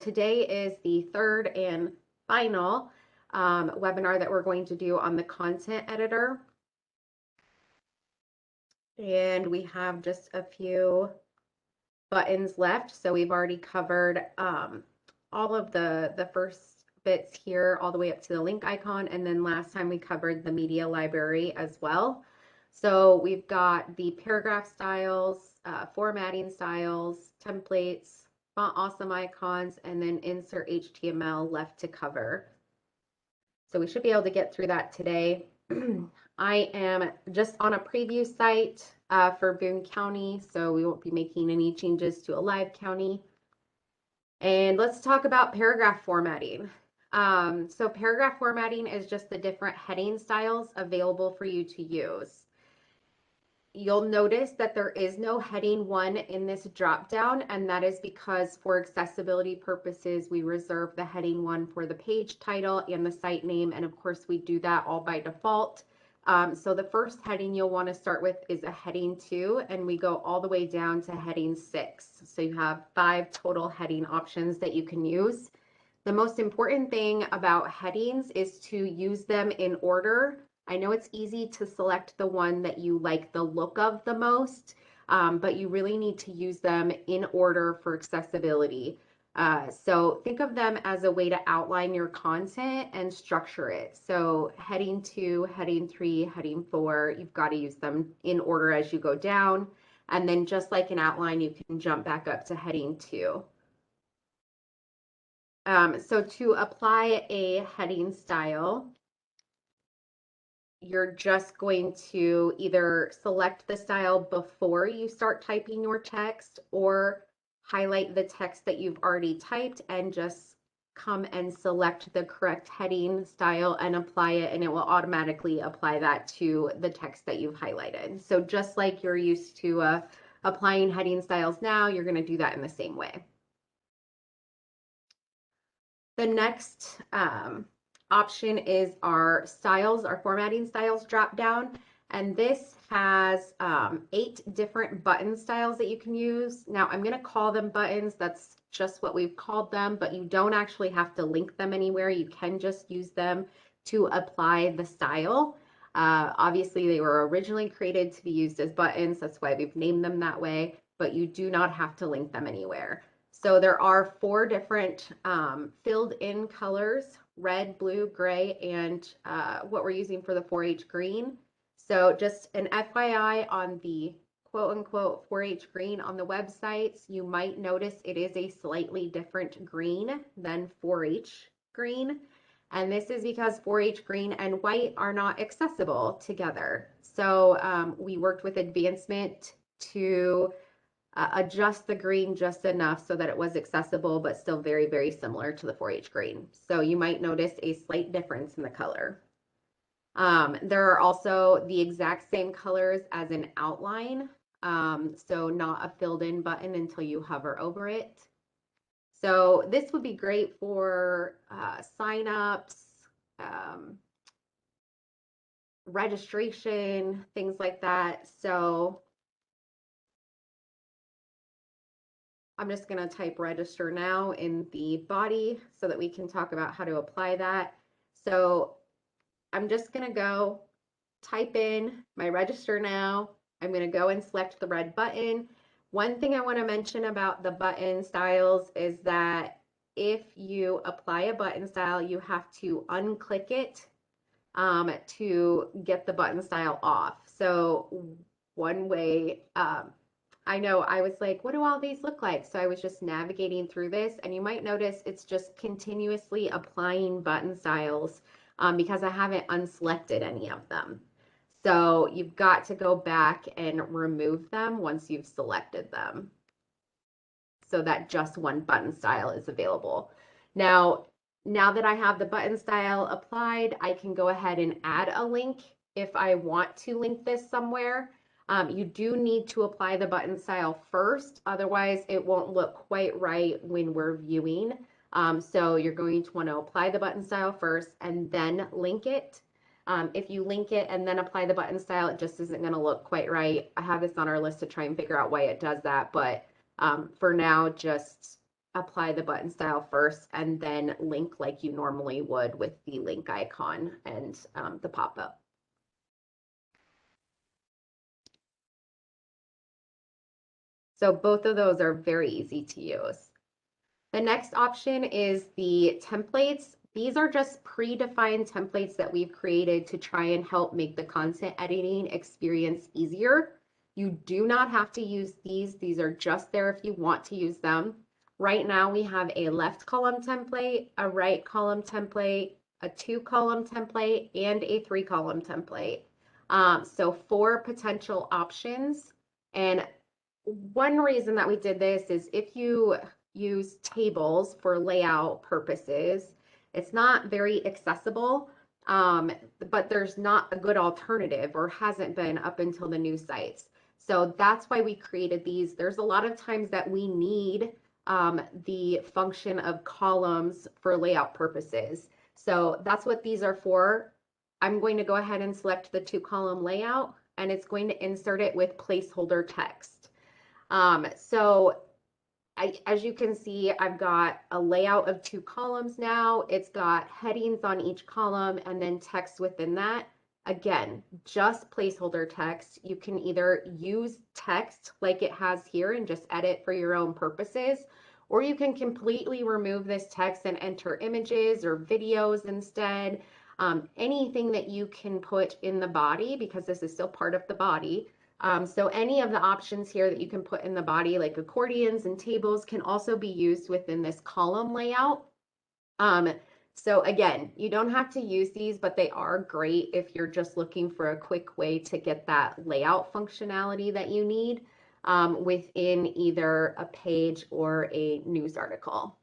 Today is the third and final webinar that we're going to do on the content editor. And we have just a few buttons left. So we've already covered all of the first bits here all the way up to the link icon. And then last time we covered the media library as well. So we've got the paragraph styles, formatting styles, templates, FontAwesome icons, and then Insert HTML left to cover. So we should be able to get through that today. I am just on a preview site for Boone County, so we won't be making any changes to a live county. And let's talk about paragraph formatting. So paragraph formatting is just the different heading styles available for you to use. You'll notice that there is no heading 1 in this dropdown, and that is because for accessibility purposes, we reserve the heading 1 for the page title and the site name. And of course, we do that all by default. So the first heading you'll want to start with is a heading 2, and we go all the way down to heading 6. So you have 5 total heading options that you can use. The most important thing about headings is to use them in order. I know it's easy to select the one that you like the look of the most, but you really need to use them in order for accessibility. So think of them as a way to outline your content and structure it. So heading 2, heading 3, heading 4, you've got to use them in order as you go down. And then just like an outline, you can jump back up to heading 2. So to apply a heading style, you're just going to either select the style before you start typing your text or highlight the text that you've already typed and just come and select the correct heading style and apply it, and it will automatically apply that to the text that you've highlighted. So just like you're used to applying heading styles now, you're going to do that in the same way. The next option is our styles, our formatting styles drop down. And this has 8 different button styles that you can use. Now I'm going to call them buttons. That's just what we've called them, but you don't actually have to link them anywhere. You can just use them to apply the style. Obviously, they were originally created to be used as buttons. That's why we've named them that way, but you do not have to link them anywhere. So there are 4 different filled in colors: red, blue, gray, and what we're using for the 4H green. So just an FYI on the quote unquote 4H green on the websites, you might notice it is a slightly different green than 4H green. And this is because 4H green and white are not accessible together. So we worked with advancement to adjust the green just enough so that it was accessible, but still very, very similar to the 4H green. So you might notice a slight difference in the color. There are also the exact same colors as an outline, so not a filled in button until you hover over it. So this would be great for signups, registration, things like that. So I'm just going to type register now in the body so that we can talk about how to apply that. So I'm just going to go type in my register now. I'm going to go and select the red button. One thing I want to mention about the button styles is that if you apply a button style, you have to unclick it to get the button style off. So one way, I know I was like, what do all these look like? So I was just navigating through this, and you might notice it's just continuously applying button styles because I haven't unselected any of them. So you've got to go back and remove them once you've selected them so that just one button style is available. Now that I have the button style applied, I can go ahead and add a link if I want to link this somewhere. You do need to apply the button style first, otherwise it won't look quite right when we're viewing. So you're going to want to apply the button style first and then link it. If you link it and then apply the button style, it just isn't going to look quite right. I have this on our list to try and figure out why it does that, but for now, just apply the button style first and then link like you normally would with the link icon and the pop-up. So both of those are very easy to use. The next option is the templates. These are just predefined templates that we've created to try and help make the content editing experience easier. You do not have to use these. These are just there if you want to use them. Right now we have a left column template, a right column template, a 2-column template, and a 3-column template. So 4 potential options. And one reason that we did this is if you use tables for layout purposes, it's not very accessible, but there's not a good alternative or hasn't been up until the new sites. So that's why we created these. There's a lot of times that we need the function of columns for layout purposes. So that's what these are for. I'm going to go ahead and select the 2-column layout, and it's going to insert it with placeholder text. As you can see, I've got a layout of 2 columns now. It's got headings on each column and then text within that. Again, just placeholder text. You can either use text like it has here and just edit for your own purposes, or you can completely remove this text and enter images or videos instead. Anything that you can put in the body, because this is still part of the body. So any of the options here that you can put in the body, like accordions and tables, can also be used within this column layout. So again, you don't have to use these, but they are great if you're just looking for a quick way to get that layout functionality that you need within either a page or a news article.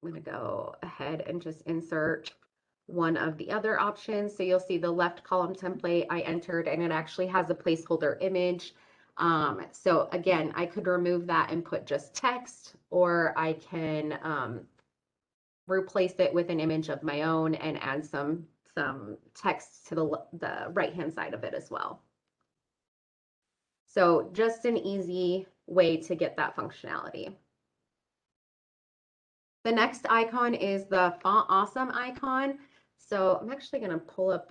I'm going to go ahead and just insert one of the other options. So you'll see the left column template I entered, and it actually has a placeholder image. So again, I could remove that and put just text, or I can replace it with an image of my own and add some text to the right-hand side of it as well. So just an easy way to get that functionality. The next icon is the FontAwesome icon. So I'm actually going to pull up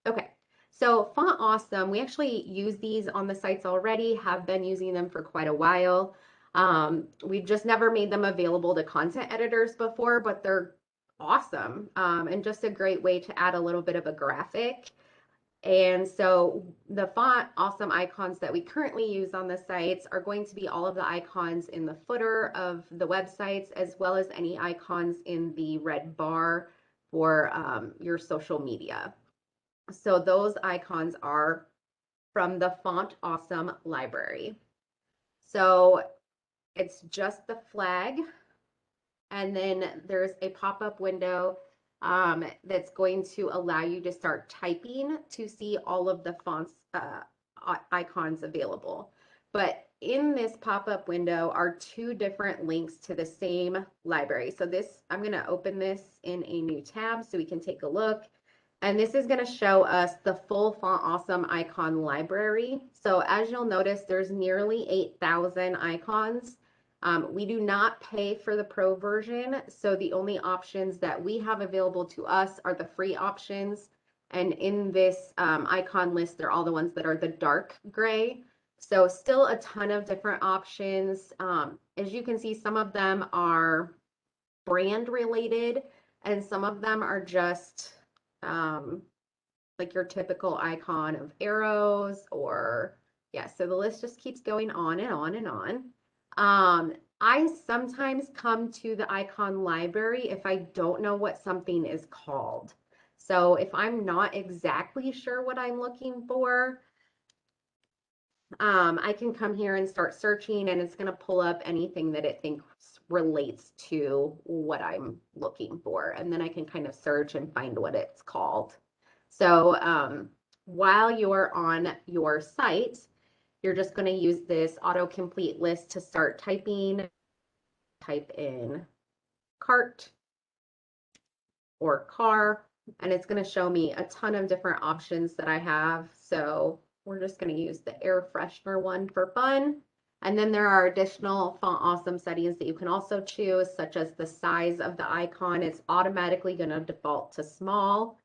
okay. So FontAwesome, we actually use these on the sites already, have been using them for quite a while. We've just never made them available to content editors before, but they're awesome and just a great way to add a little bit of a graphic. And so the FontAwesome icons that we currently use on the sites are going to be all of the icons in the footer of the websites, as well as any icons in the red bar for your social media. So those icons are from the FontAwesome library. So it's just the flag, and then there's a pop-up window that's going to allow you to start typing to see all of the fonts icons available. But in this pop-up window are 2 different links to the same library. So this, I'm going to open this in a new tab so we can take a look. And this is going to show us the full FontAwesome icon library. So as you'll notice, there's nearly 8,000 icons. We do not pay for the pro version, so the only options that we have available to us are the free options. And in this icon list, they're all the ones that are the dark gray. So still a ton of different options. As you can see, some of them are brand related, and some of them are just like your typical icon of arrows or, yeah, so the list just keeps going on and on and on. I sometimes come to the icon library if I don't know what something is called. So if I'm not exactly sure what I'm looking for, I can come here and start searching, and it's going to pull up anything that it thinks relates to what I'm looking for. And then I can kind of search and find what it's called. So while you're on your site, you're just going to use this autocomplete list to start typing. Type in cart or car, and it's going to show me a ton of different options that I have. So we're just going to use the air freshener one for fun. And then there are additional FontAwesome settings that you can also choose, such as the size of the icon. It's automatically going to default to small.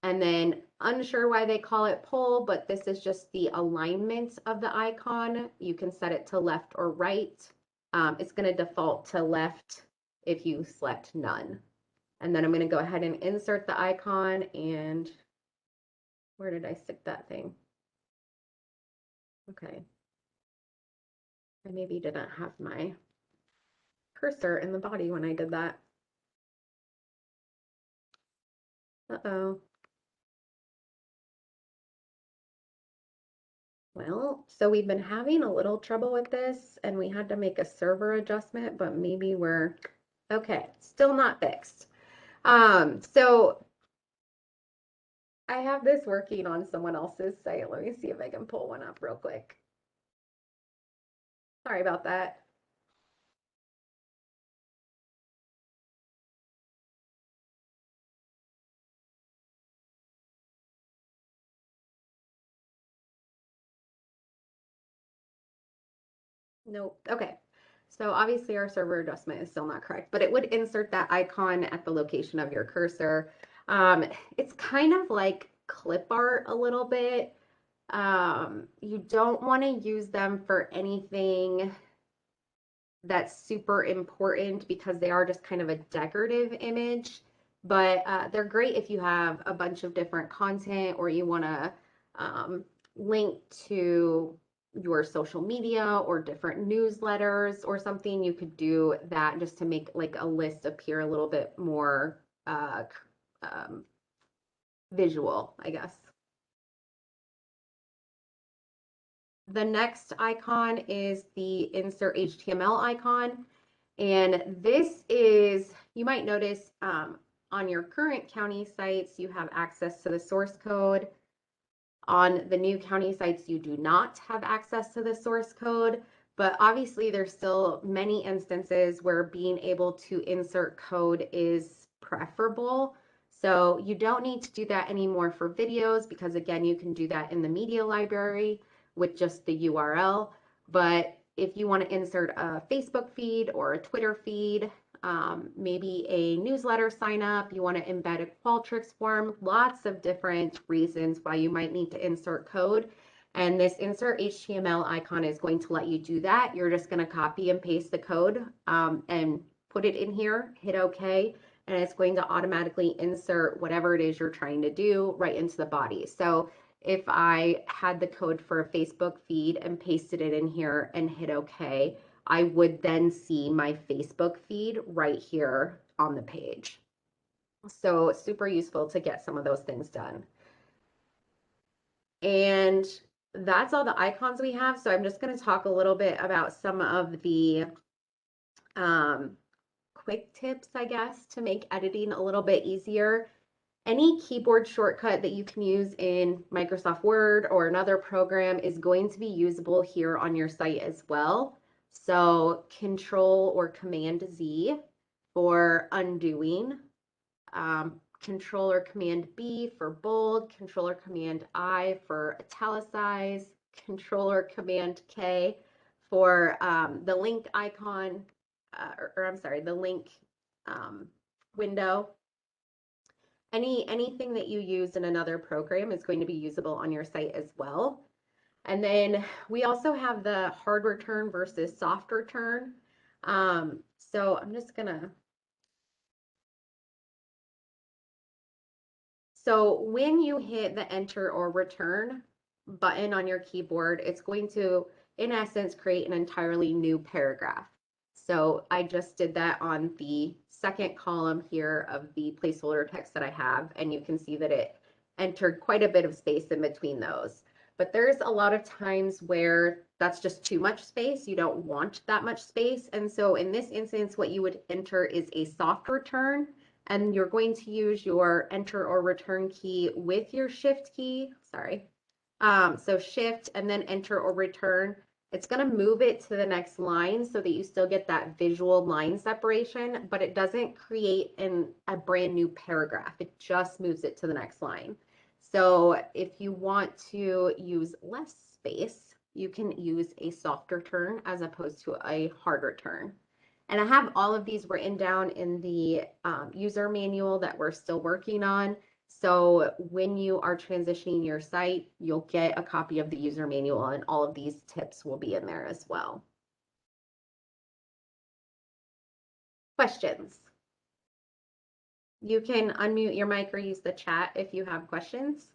And then unsure why they call it pull, but this is just the alignment of the icon. You can set it to left or right. It's going to default to left if you select none. And then I'm going to go ahead and insert the icon, and where did I stick that thing? Okay. I maybe didn't have my cursor in the body when I did that. Uh-oh. Well, so we've been having a little trouble with this, and we had to make a server adjustment, but maybe we're okay. Still not fixed. So I have this working on someone else's site. Let me see if I can pull one up real quick. Sorry about that. Nope. Okay. So obviously our server adjustment is still not correct, but it would insert that icon at the location of your cursor. It's kind of like clip art a little bit. You don't want to use them for anything that's super important because they are just kind of a decorative image, but they're great if you have a bunch of different content or you want to link to your social media or different newsletters or something. You could do that just to make like a list appear a little bit more um, visual, I guess. The next icon is the Insert HTML icon. And this is, you might notice on your current county sites, you have access to the source code. On the new county sites, you do not have access to the source code, but obviously there's still many instances where being able to insert code is preferable. So you don't need to do that anymore for videos because again, you can do that in the media library with just the URL. But if you want to insert a Facebook feed or a Twitter feed, maybe a newsletter sign up, you want to embed a Qualtrics form, lots of different reasons why you might need to insert code. And this insert HTML icon is going to let you do that. You're just going to copy and paste the code and put it in here, hit OK, and it's going to automatically insert whatever it is you're trying to do right into the body. So if I had the code for a Facebook feed and pasted it in here and hit OK, I would then see my Facebook feed right here on the page. So super useful to get some of those things done. And that's all the icons we have. So I'm just going to talk a little bit about some of the quick tips, I guess, to make editing a little bit easier. Any keyboard shortcut that you can use in Microsoft Word or another program is going to be usable here on your site as well. So Control or Command Z for undoing, Control or Command B for bold, Control or Command I for italicize, Control or Command K for the link icon, or I'm sorry, the link window. Anything that you use in another program is going to be usable on your site as well. And then we also have the hard return versus soft return. So I'm just gonna. So when you hit the enter or return button on your keyboard, it's going to, in essence, create an entirely new paragraph. So I just did that on the second column here of the placeholder text that I have, and you can see that it entered quite a bit of space in between those. But there's a lot of times where that's just too much space. You don't want that much space. And so in this instance, what you would enter is a soft return, and you're going to use your enter or return key with your shift key. Sorry. So shift and then enter or return. It's going to move it to the next line so that you still get that visual line separation, but it doesn't create a brand new paragraph. It just moves it to the next line. So if you want to use less space, you can use a softer turn as opposed to a harder turn. And I have all of these written down in the user manual that we're still working on. So when you are transitioning your site, you'll get a copy of the user manual and all of these tips will be in there as well. Questions? You can unmute your mic or use the chat if you have questions.